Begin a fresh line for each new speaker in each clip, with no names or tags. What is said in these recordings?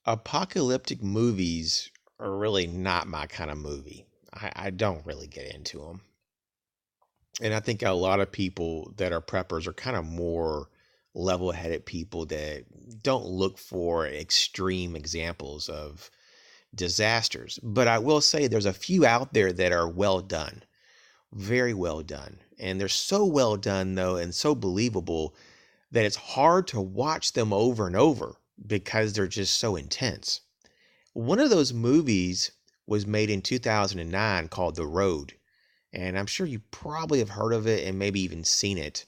Apocalyptic movies are really not my kind of movie. I don't really get into them. And I think a lot of people that are preppers are kind of more level headed people that don't look for extreme examples of disasters. But I will say there's a few out there that are well done, very well done. And they're so well done, though, and so believable that it's hard to watch them over and over because they're just so intense. One of those movies was made in 2009 called The Road, and I'm sure you probably have heard of it and maybe even seen it.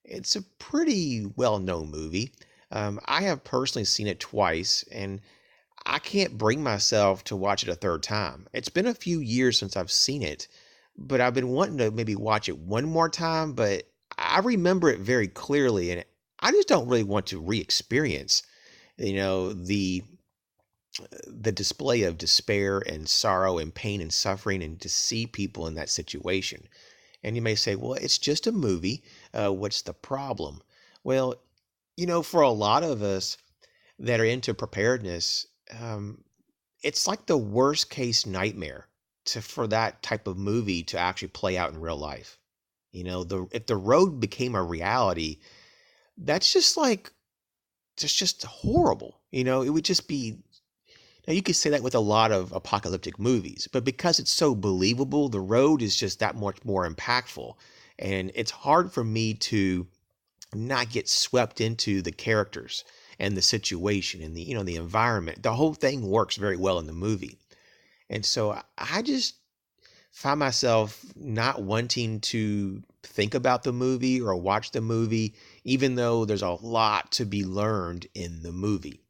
It's a pretty well known movie. I have personally seen it twice, and I can't bring myself to watch it a third time. It's been a few years since I've seen it, but I've been wanting to maybe watch it one more time, but I remember it very clearly, and I just don't really want to re-experience, the display of despair and sorrow and pain and suffering and to see people in that situation. And you may say, well, it's just a movie. What's the problem? Well, for a lot of us that are into preparedness, it's like the worst case nightmare for that type of movie to actually play out in real life. If the road became a reality, that's just like, it's just horrible. It would just be. Now, you could say that with a lot of apocalyptic movies, but because it's so believable, the road is just that much more impactful. And it's hard for me to not get swept into the characters and the situation and the environment. The whole thing works very well in the movie. And so I just find myself not wanting to think about the movie or watch the movie, even though there's a lot to be learned in the movie.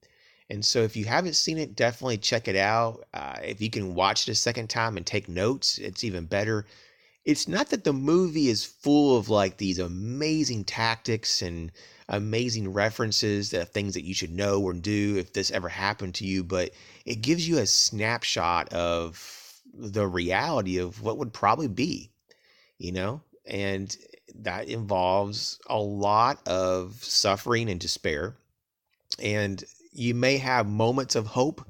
And so if you haven't seen it, definitely check it out. If you can watch it a second time and take notes, it's even better. It's not that the movie is full of like these amazing tactics and amazing references that things that you should know or do if this ever happened to you, but it gives you a snapshot of the reality of what would probably be, and that involves a lot of suffering and despair. And you may have moments of hope,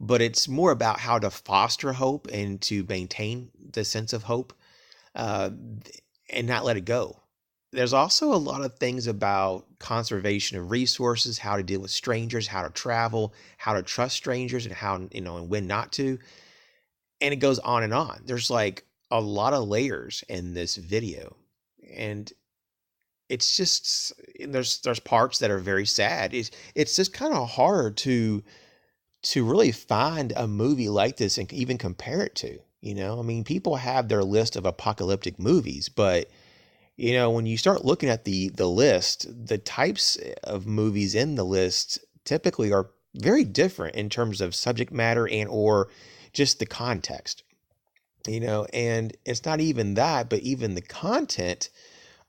but it's more about how to foster hope and to maintain the sense of hope, uh, and not let it go. There's also a lot of things about conservation of resources, how to deal with strangers, how to travel, how to trust strangers, and how, and when not to. And it goes on and on. There's like a lot of layers in this video. And it's just there's parts that are very sad. It's just kind of hard to really find a movie like this and even compare it to. I mean, people have their list of apocalyptic movies, but when you start looking at the list, the types of movies in the list typically are very different in terms of subject matter and or just the context. And it's not even that, but even the content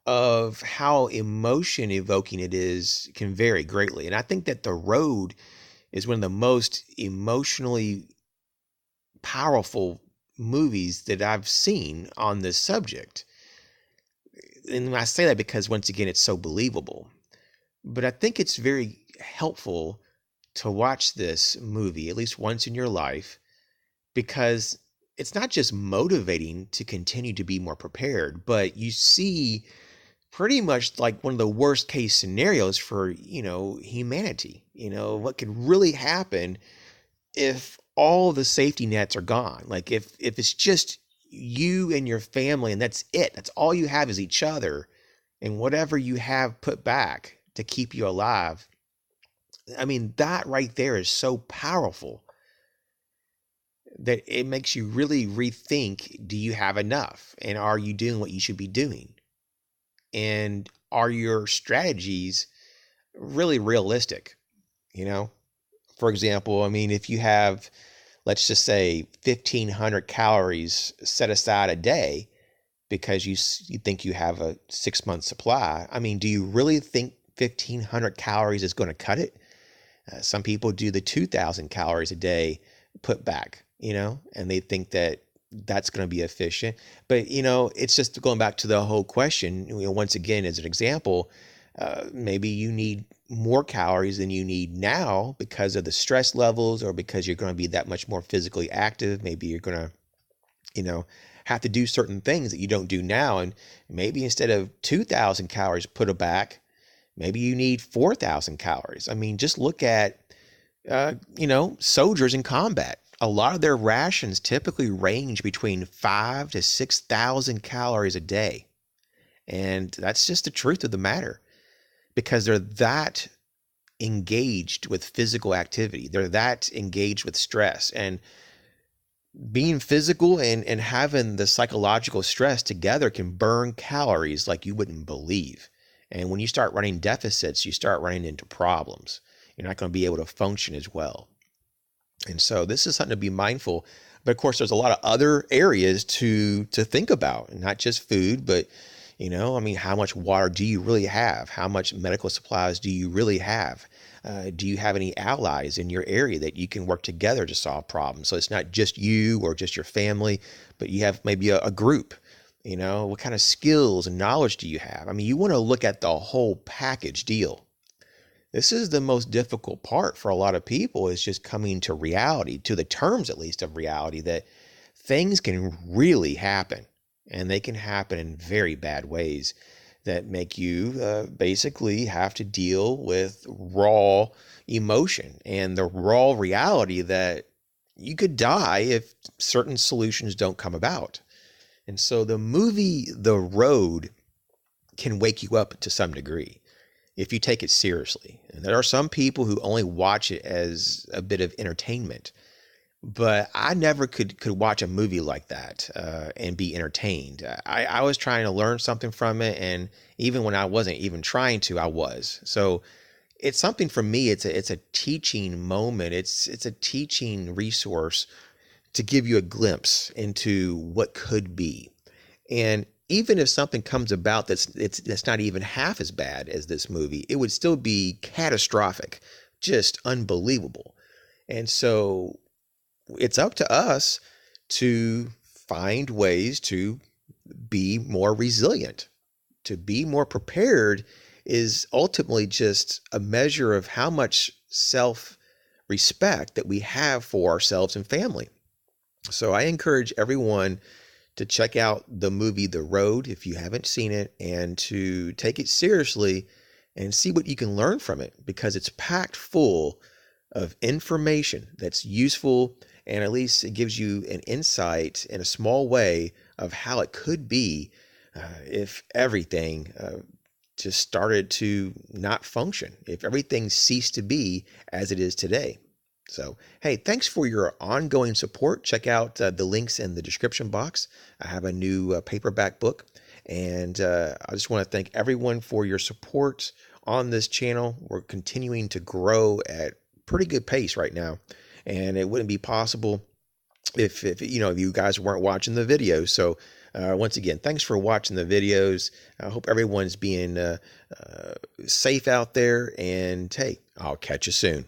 of how emotion evoking it is can vary greatly. And I think that The Road is one of the most emotionally powerful movies that I've seen on this subject. And I say that because, once again, it's so believable. But I think it's very helpful to watch this movie at least once in your life, because it's not just motivating to continue to be more prepared, but you see pretty much like one of the worst case scenarios for, humanity. What could really happen if all the safety nets are gone. Like if it's just you and your family and that's it. That's all you have is each other and whatever you have put back to keep you alive. I mean, that right there is so powerful that it makes you really rethink, do you have enough? And are you doing what you should be doing? And are your strategies really realistic? For example, I mean, if you have, let's just say 1,500 calories set aside a day because you think you have a 6-month supply, I mean, do you really think 1,500 calories is going to cut it? Some people do the 2,000 calories a day put back, and they think that that's going to be efficient. But, it's just going back to the whole question, once again, as an example, Maybe you need more calories than you need now because of the stress levels, or because you're going to be that much more physically active. Maybe you're going to, have to do certain things that you don't do now. And maybe instead of 2,000 calories put back, maybe you need 4,000 calories. I mean, just look at, soldiers in combat. A lot of their rations typically range between 5 to 6,000 calories a day. And that's just the truth of the matter, because they're that engaged with physical activity. They're that engaged with stress, and being physical and having the psychological stress together can burn calories like you wouldn't believe. And when you start running deficits, you start running into problems. You're not going to be able to function as well. And so this is something to be mindful. But of course, there's a lot of other areas to think about, and not just food, but how much water do you really have? How much medical supplies do you really have? Do you have any allies in your area that you can work together to solve problems? So it's not just you or just your family, but you have maybe a group. What kind of skills and knowledge do you have? I mean, you want to look at the whole package deal. This is the most difficult part for a lot of people, is just coming to reality, to the terms at least of reality, that things can really happen, and they can happen in very bad ways that make you basically have to deal with raw emotion and the raw reality that you could die if certain solutions don't come about. And so the movie The Road can wake you up to some degree if you take it seriously. And there are some people who only watch it as a bit of entertainment. But I never could watch a movie like that and be entertained. I was trying to learn something from it, and even when I wasn't even trying to, I was. So it's something for me. It's a teaching moment. It's a teaching resource to give you a glimpse into what could be. And even if something comes about that's not even half as bad as this movie, it would still be catastrophic, just unbelievable. And so it's up to us to find ways to be more resilient. To be more prepared is ultimately just a measure of how much self-respect that we have for ourselves and family. So I encourage everyone to check out the movie The Road if you haven't seen it, and to take it seriously and see what you can learn from it, because it's packed full of information that's useful, and at least it gives you an insight in a small way of how it could be if everything just started to not function, if everything ceased to be as it is today. So, hey, thanks for your ongoing support. Check out the links in the description box. I have a new paperback book, and I just want to thank everyone for your support on this channel. We're continuing to grow at pretty good pace right now, and it wouldn't be possible if you guys weren't watching the videos. So once again, thanks for watching the videos. I hope everyone's being safe out there, and hey, I'll catch you soon.